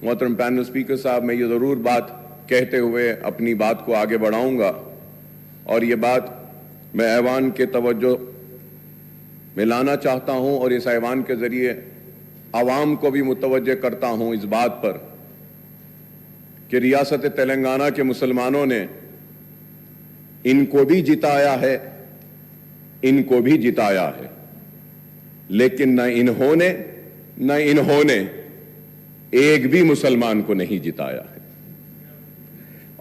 محترم panel speaker صاحب، میں یہ ضرور بات کہتے ہوئے اپنی بات کو آگے بڑھاؤں گا، اور یہ بات میں ایوان کے توجہ میں لانا چاہتا ہوں اور اس ایوان کے ذریعے عوام کو بھی متوجہ کرتا ہوں اس بات پر کہ ریاست تلنگانہ کے مسلمانوں نے ان کو بھی جتایا ہے، ان کو بھی جتایا ہے، لیکن نہ انہوں نے ایک بھی مسلمان کو نہیں جتایا ہے،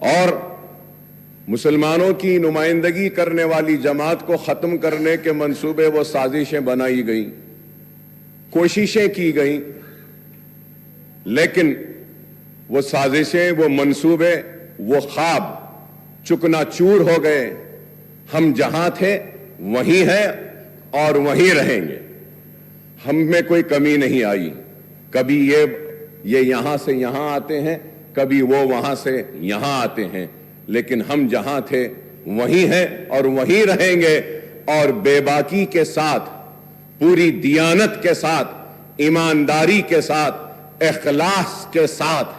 اور مسلمانوں کی نمائندگی کرنے والی جماعت کو ختم کرنے کے منصوبے و سازشیں بنائی گئیں، کوششیں کی گئیں، لیکن وہ سازشیں، وہ منصوبے، وہ خواب چکنا چور ہو گئے۔ ہم جہاں تھے وہیں ہیں اور وہیں رہیں گے، ہم میں کوئی کمی نہیں آئی۔ کبھی یہ یہاں سے یہاں آتے ہیں، کبھی وہ وہاں سے یہاں آتے ہیں، لیکن ہم جہاں تھے وہیں ہیں اور وہیں رہیں گے، اور بے باکی کے ساتھ، پوری دیانت کے ساتھ، ایمانداری کے ساتھ، اخلاص کے ساتھ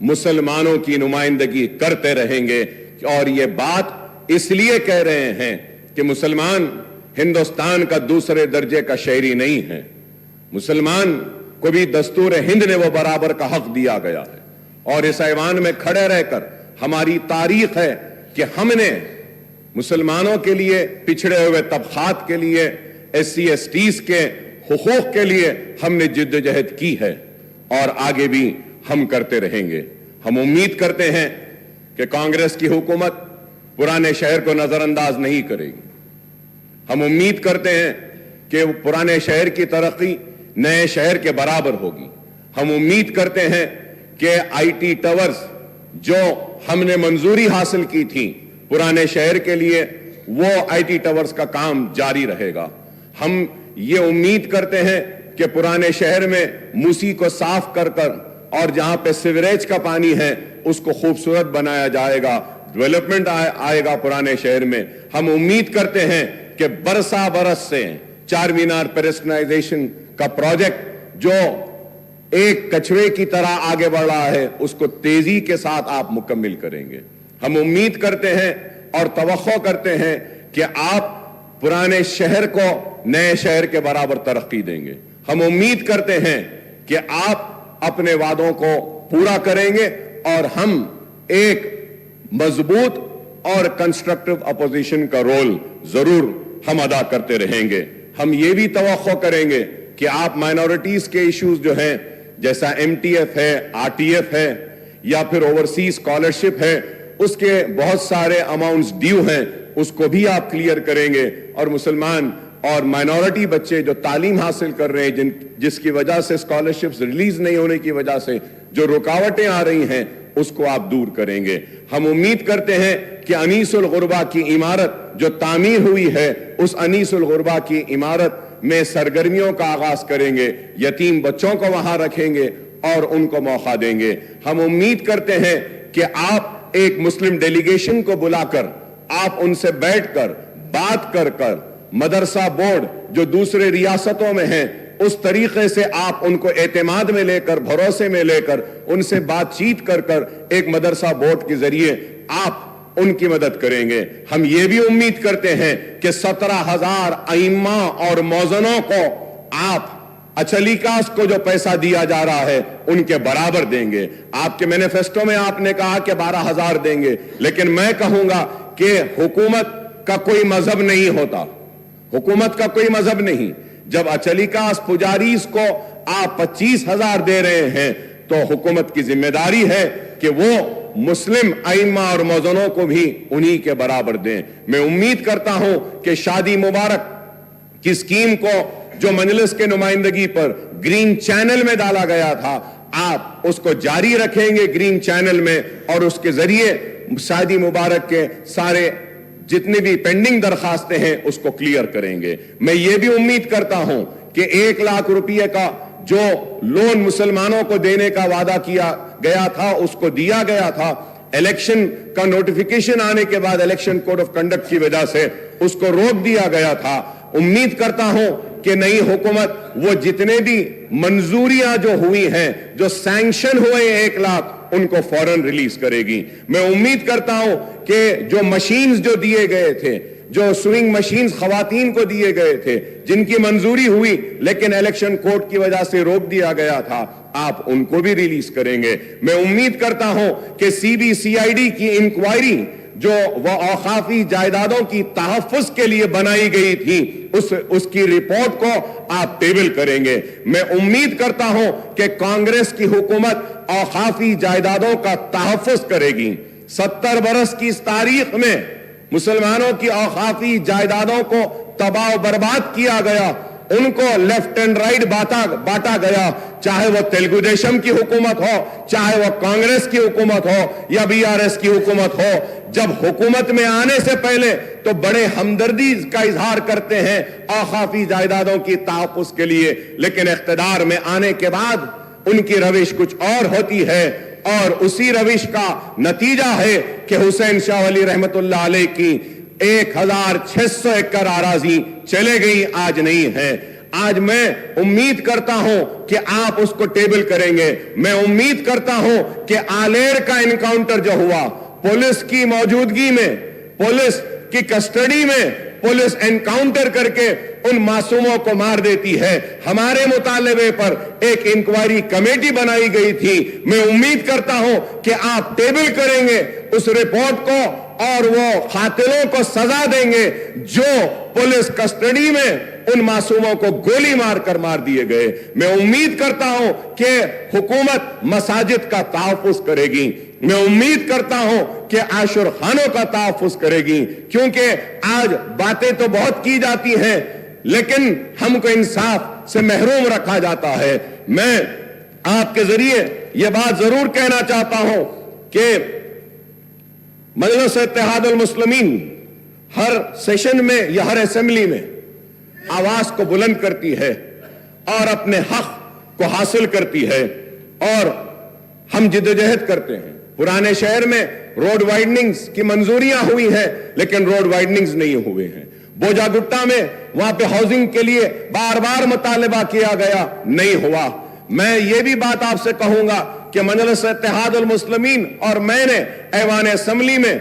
مسلمانوں کی نمائندگی کرتے رہیں گے۔ اور یہ بات اس لیے کہہ رہے ہیں کہ مسلمان ہندوستان کا دوسرے درجے کا شہری نہیں ہے، مسلمان کو بھی دستور ہند نے وہ برابر کا حق دیا گیا ہے، اور اس ایوان میں کھڑے رہ کر ہماری تاریخ ہے کہ ہم نے مسلمانوں کے لیے، پچھڑے ہوئے طبقات کے لیے، ایس سی ایس ٹیز کے حقوق کے لیے ہم نے جدوجہد کی ہے، اور آگے بھی ہم کرتے رہیں گے۔ ہم امید کرتے ہیں کہ کانگریس کی حکومت پرانے شہر کو نظر انداز نہیں کرے گی۔ ہم امید کرتے ہیں کہ پرانے شہر کی ترقی نئے شہر کے برابر ہوگی۔ ہم امید کرتے ہیں کہ آئی ٹی ٹاورز جو ہم نے منظوری حاصل کی تھی پرانے شہر کے لیے، وہ آئی ٹی ٹاورز کا کام جاری رہے گا۔ ہم یہ امید کرتے ہیں کہ پرانے شہر میں موسی کو صاف کر اور جہاں پہ سیوریج کا پانی ہے اس کو خوبصورت بنایا جائے گا، ڈیولپمنٹ آئے گا پرانے شہر میں۔ ہم امید کرتے ہیں کہ برسا برس سے چار مینار پیڈسٹرائزیشن کا پروجیکٹ جو ایک کچھوے کی طرح آگے بڑھ رہا ہے اس کو تیزی کے ساتھ آپ مکمل کریں گے۔ ہم امید کرتے ہیں اور توقع کرتے ہیں کہ آپ پرانے شہر کو نئے شہر کے برابر ترقی دیں گے۔ ہم امید کرتے ہیں کہ آپ اپنے وعدوں کو پورا کریں گے، اور ہم ایک مضبوط اور کنسٹرکٹیو اپوزیشن کا رول ضرور ہم ادا کرتے رہیں گے۔ ہم یہ بھی توقع کریں گے کہ آپ مائنورٹیز کے ایشوز جو ہیں، جیسا ایم ٹی ایف ہے، آر ٹی ایف ہے، یا پھر اوورسیز اسکالرشپ ہے، اس کے بہت سارے اماؤنٹس ڈیو ہیں، اس کو بھی آپ کلیئر کریں گے، اور مسلمان اور مائنورٹی بچے جو تعلیم حاصل کر رہے ہیں، جس کی وجہ سے اسکالرشپس ریلیز نہیں ہونے کی وجہ سے جو رکاوٹیں آ رہی ہیں، اس کو آپ دور کریں گے۔ ہم امید کرتے ہیں کہ انیس الغربا کی عمارت جو تعمیر ہوئی ہے، اس انیس الغربا کی عمارت میں سرگرمیوں کا آغاز کریں گے، یتیم بچوں کو وہاں رکھیں گے اور ان کو موقع دیں گے۔ ہم امید کرتے ہیں کہ آپ ایک مسلم ڈیلیگیشن کو بلا کر، آپ ان سے بیٹھ کر بات کر مدرسہ بورڈ جو دوسرے ریاستوں میں ہیں، اس طریقے سے آپ ان کو اعتماد میں لے کر، بھروسے میں لے کر، ان سے بات چیت کر ایک مدرسہ بورڈ کے ذریعے آپ ان کی مدد کریں گے۔ ہم یہ بھی امید کرتے ہیں کہ 17,000 ائمہ اور موذنوں کو آپ اچھلیکاس کو جو پیسہ دیا جا رہا ہے ان کے برابر دیں گے۔ آپ کے مینیفیسٹو میں آپ نے کہا کہ 12,000 دیں گے، لیکن میں کہوں گا کہ حکومت کا کوئی مذہب نہیں ہوتا، حکومت کا کوئی مذہب نہیں۔ جب اچھلیکاس پجاریز کو آپ 25,000 دے رہے ہیں تو حکومت کی ذمہ داری ہے کہ وہ مسلم ائمہ اور موذنوں کو بھی انہی کے برابر دیں۔ میں امید کرتا ہوں کہ شادی مبارک کی اسکیم کو جو مجلس کے نمائندگی پر گرین چینل میں ڈالا گیا تھا، آپ اس کو جاری رکھیں گے گرین چینل میں، اور اس کے ذریعے شادی مبارک کے سارے جتنے بھی پینڈنگ درخواستیں ہیں اس کو کلیئر کریں گے۔ میں یہ بھی امید کرتا ہوں کہ 1 لاکھ روپیے کا جو لون مسلمانوں کو دینے کا وعدہ کیا گیا تھا اس کو دیا گیا تھا، الیکشن کا نوٹیفیکیشن آنے کے بعد الیکشن کوڈ آف کنڈکٹ کی وجہ سے اس کو روک دیا گیا تھا۔ امید کرتا ہوں کہ نئی حکومت وہ جتنے بھی منظوریاں جو ہوئی ہیں، جو سینکشن ہوئے 1 لاکھ، ان کو فوراً ریلیز کرے گی۔ میں امید کرتا ہوں کہ جو مشینز جو دیے گئے تھے، جو سوئنگ مشینز خواتین کو دیے گئے تھے، جن کی منظوری ہوئی لیکن الیکشن کوڈ کی وجہ سے روک دیا گیا تھا، آپ ان کو بھی ریلیز کریں گے۔ میں امید کرتا ہوں کہ CBCID کی انکوائری جو وہ اوقافی جائیدادوں کی تحفظ کے لیے بنائی گئی تھی، اس کی رپورٹ کو آپ ٹیبل کریں گے۔ میں امید کرتا ہوں کہ کانگریس کی حکومت اوقافی جائیدادوں کا تحفظ کرے گی۔ 70 برس کی اس تاریخ میں مسلمانوں کی اوقافی جائیدادوں کو تباہ و برباد کیا گیا، ان کو لیفٹ اینڈ رائٹ بانٹا گیا، چاہے وہ تیلگو دیشم کی حکومت ہو، چاہے وہ کانگریس کی حکومت ہو یا BRS کی حکومت ہو۔ جب حکومت میں آنے سے پہلے تو بڑے ہمدردی کا اظہار کرتے ہیں اوقافی جائیدادوں کی تحفظ کے لیے، لیکن اقتدار میں آنے کے بعد ان کی روش کچھ اور ہوتی ہے، اور اسی روش کا نتیجہ ہے کہ حسین شاہ ولی رحمت اللہ علیہ کی 1600 ایکڑ اراضی چلے گئی، آج نہیں ہے۔ آج میں امید کرتا ہوں کہ آپ اس کو ٹیبل کریں گے۔ میں امید کرتا ہوں کہ آلیر کا انکاؤنٹر جو ہوا، پولیس کی موجودگی میں، پولیس کی کسٹڈی میں، پولیس انکاؤنٹر کر کے ان معصوموں کو مار دیتی ہے۔ ہمارے مطالبے پر ایک انکوائری کمیٹی بنائی گئی تھی۔ میں امید کرتا ہوں کہ آپ ٹیبل کریں گے اس رپورٹ کو اور وہ قاتلوں کو سزا دیں گے جو پولیس کسٹڈی میں ان معصوموں کو گولی مار کر مار دیے گئے۔ میں امید کرتا ہوں کہ حکومت مساجد کا تحفظ کرے گی۔ میں امید کرتا ہوں کہ عاشور خانوں کا تحفظ کرے گی، کیونکہ آج باتیں تو بہت کی جاتی ہیں لیکن ہم کو انصاف سے محروم رکھا جاتا ہے۔ میں آپ کے ذریعے یہ بات ضرور کہنا چاہتا ہوں کہ مجلس اتحاد المسلمین ہر سیشن میں یا ہر اسمبلی میں آواز کو بلند کرتی ہے اور اپنے حق کو حاصل کرتی ہے، اور ہم جدوجہد کرتے ہیں۔ پرانے شہر میں روڈ وائڈننگز کی منظوریاں ہوئی ہیں لیکن روڈ وائڈننگز نہیں ہوئے ہیں۔ بوجا گٹا میں وہاں پہ ہاؤسنگ کے لیے بار بار مطالبہ کیا گیا، نہیں ہوا۔ میں یہ بھی بات آپ سے کہوں گا کہ مجلس اتحاد المسلمین اور میں نے ایوان اسمبلی میں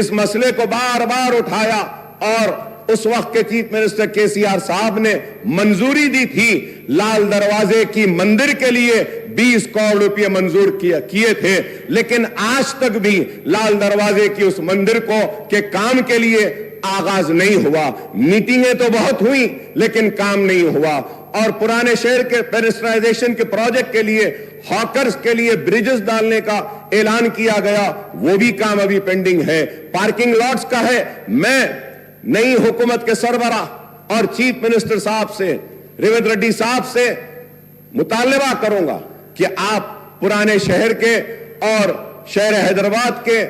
اس مسئلے کو بار بار اٹھایا، اور اس وقت کے چیف منسٹر KCR صاحب نے منظوری دی تھی، لال دروازے کی مندر کے لیے 20 کروڑ روپے منظور کیے تھے، لیکن آج تک بھی لال دروازے کی اس مندر کے کام کے لیے آغاز نہیں ہوا۔ میٹنگیں تو بہت ہوئی لیکن کام نہیں ہوا، اور پرانے شہر کے پیڈسٹرائزیشن کے پروجیکٹ کے لیے، ہاکرز کے لیے بریجز ڈالنے کا اعلان کیا گیا، وہ بھی کام ابھی پینڈنگ ہے۔ پارکنگ لاٹس کا ہے۔ میں نئی حکومت کے سربراہ اور چیف منسٹر صاحب سے، ریونت ریڈی صاحب سے مطالبہ کروں گا کہ آپ پرانے شہر کے اور شہر حیدرآباد کے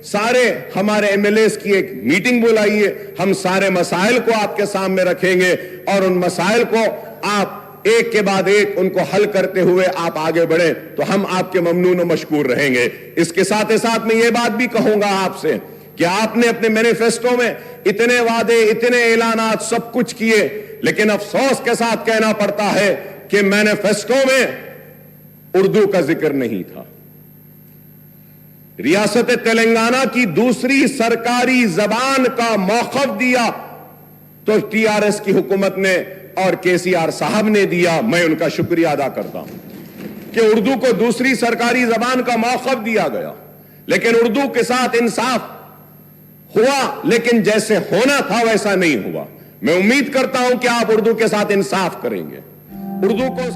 سارے ہمارے MLAs کی ایک میٹنگ بلائیے، ہم سارے مسائل کو آپ کے سامنے رکھیں گے، اور ان مسائل کو آپ ایک کے بعد ایک ان کو حل کرتے ہوئے آپ آگے بڑھیں تو ہم آپ کے ممنون و مشکور رہیں گے۔ اس کے ساتھ ساتھ میں یہ بات بھی کہوں گا آپ سے کہ آپ نے اپنے مینیفیسٹو میں اتنے وعدے، اتنے اعلانات، سب کچھ کیے، لیکن افسوس کے ساتھ کہنا پڑتا ہے کہ مینیفیسٹو میں اردو کا ذکر نہیں تھا۔ ریاست تلنگانہ کی دوسری سرکاری زبان کا موقف دیا تو TRS کی حکومت نے اور KCR صاحب نے دیا۔ میں ان کا شکریہ ادا کرتا ہوں کہ اردو کو دوسری سرکاری زبان کا موقف دیا گیا، لیکن اردو کے ساتھ انصاف ہوا، لیکن جیسے ہونا تھا ویسا نہیں ہوا۔ میں امید کرتا ہوں کہ آپ اردو کے ساتھ انصاف کریں گے، اردو کو